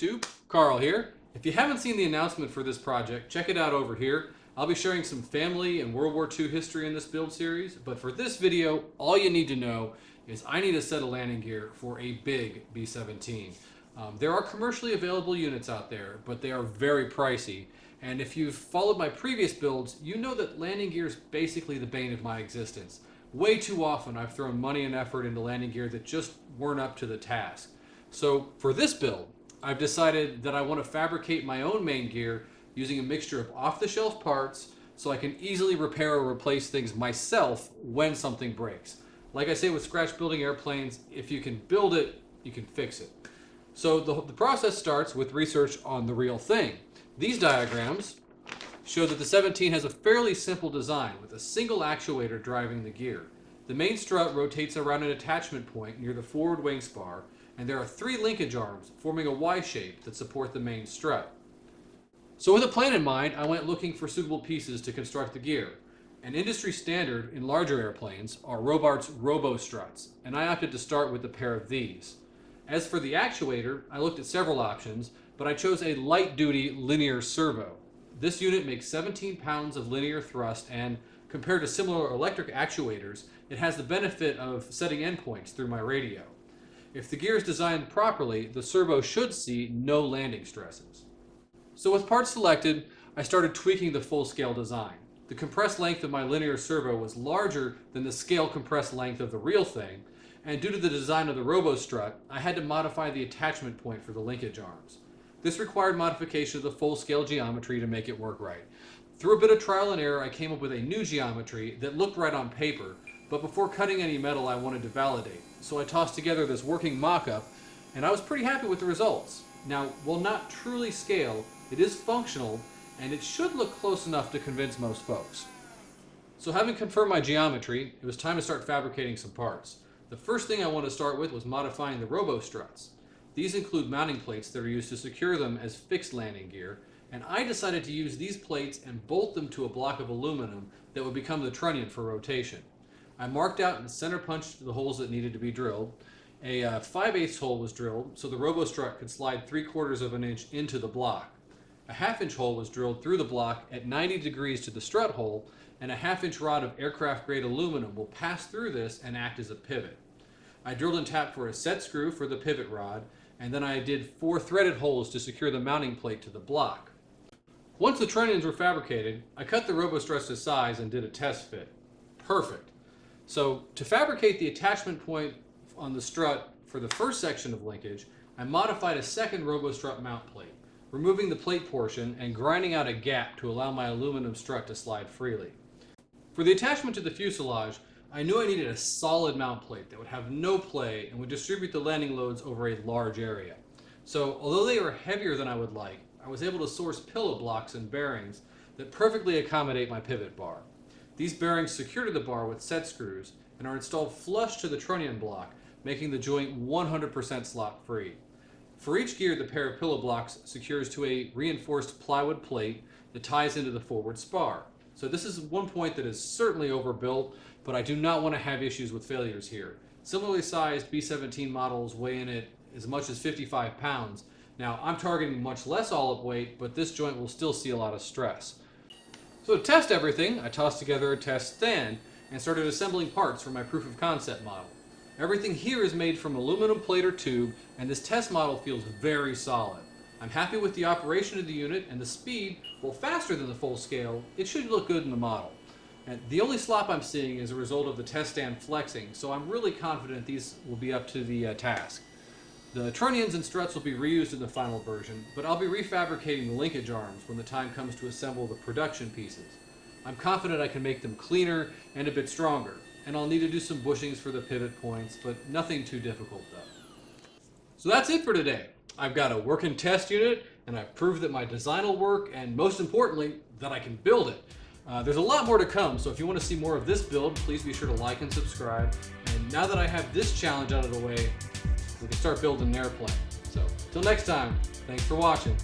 YouTube, Carl here. If you haven't seen the announcement for this project, check it out over here. I'll be sharing some family and World War II history in this build series, but for this video, all you need to know is I need a set of landing gear for a big B-17. There are commercially available units out there, but they are very pricey. And if you've followed my previous builds, you know that landing gear is basically the bane of my existence. Way too often I've thrown money and effort into landing gear that just weren't up to the task. So for this build, I've decided that I want to fabricate my own main gear using a mixture of off-the-shelf parts so I can easily repair or replace things myself when something breaks. Like I say with scratch building airplanes, if you can build it, you can fix it. So the process starts with research on the real thing. These diagrams show that the 17 has a fairly simple design with a single actuator driving the gear. The main strut rotates around an attachment point near the forward wing spar, and there are 3 linkage arms forming a Y shape that support the main strut. So with a plan in mind, I went looking for suitable pieces to construct the gear. An industry standard in larger airplanes are Robart's Robo struts, and I opted to start with a pair of these. As for the actuator, I looked at several options, but I chose a light-duty linear servo. This unit makes 17 pounds of linear thrust, and compared to similar electric actuators, it has the benefit of setting endpoints through my radio. If the gear is designed properly, the servo should see no landing stresses. So with parts selected, I started tweaking the full-scale design. The compressed length of my linear servo was larger than the scale compressed length of the real thing, and due to the design of the Robo strut, I had to modify the attachment point for the linkage arms. This required modification of the full-scale geometry to make it work right. Through a bit of trial and error, I came up with a new geometry that looked right on paper, but before cutting any metal I wanted to validate. So I tossed together this working mock-up, and I was pretty happy with the results. Now, while not truly scale, it is functional, and it should look close enough to convince most folks. So having confirmed my geometry, it was time to start fabricating some parts. The first thing I wanted to start with was modifying the Robo struts. These include mounting plates that are used to secure them as fixed landing gear, and I decided to use these plates and bolt them to a block of aluminum that would become the trunnion for rotation. I marked out and center punched the holes that needed to be drilled. A 5/8 hole was drilled so the Robo strut could slide 3/4 of an inch into the block. A 1/2 inch hole was drilled through the block at 90 degrees to the strut hole, and a 1/2 inch rod of aircraft grade aluminum will pass through this and act as a pivot. I drilled and tapped for a set screw for the pivot rod, and then I did 4 threaded holes to secure the mounting plate to the block. Once the trunnions were fabricated, I cut the Robo struts to size and did a test fit. Perfect. So to fabricate the attachment point on the strut for the first section of linkage, I modified a second Robo strut mount plate, removing the plate portion and grinding out a gap to allow my aluminum strut to slide freely. For the attachment to the fuselage, I knew I needed a solid mount plate that would have no play and would distribute the landing loads over a large area. So although they were heavier than I would like, I was able to source pillow blocks and bearings that perfectly accommodate my pivot bar. These bearings secure to the bar with set screws and are installed flush to the trunnion block, making the joint 100% slot free. For each gear, the pair of pillow blocks secures to a reinforced plywood plate that ties into the forward spar. So this is one point that is certainly overbuilt, but I do not want to have issues with failures here. Similarly sized B-17 models weigh in at as much as 55 pounds. Now I'm targeting much less all-up weight, but this joint will still see a lot of stress. So to test everything, I tossed together a test stand and started assembling parts for my proof of concept model. Everything here is made from aluminum plate or tube, and this test model feels very solid. I'm happy with the operation of the unit and the speed. While faster than the full scale, it should look good in the model. And the only slop I'm seeing is a result of the test stand flexing, so I'm really confident these will be up to the task. The trunnions and struts will be reused in the final version, but I'll be refabricating the linkage arms when the time comes to assemble the production pieces. I'm confident I can make them cleaner and a bit stronger, and I'll need to do some bushings for the pivot points, but nothing too difficult though. So that's it for today. I've got a working test unit, and I've proved that my design will work, and most importantly, that I can build it. There's a lot more to come, so if you want to see more of this build, please be sure to like and subscribe. And now that I have this challenge out of the way, we can start building an airplane. So, till next time, thanks for watching.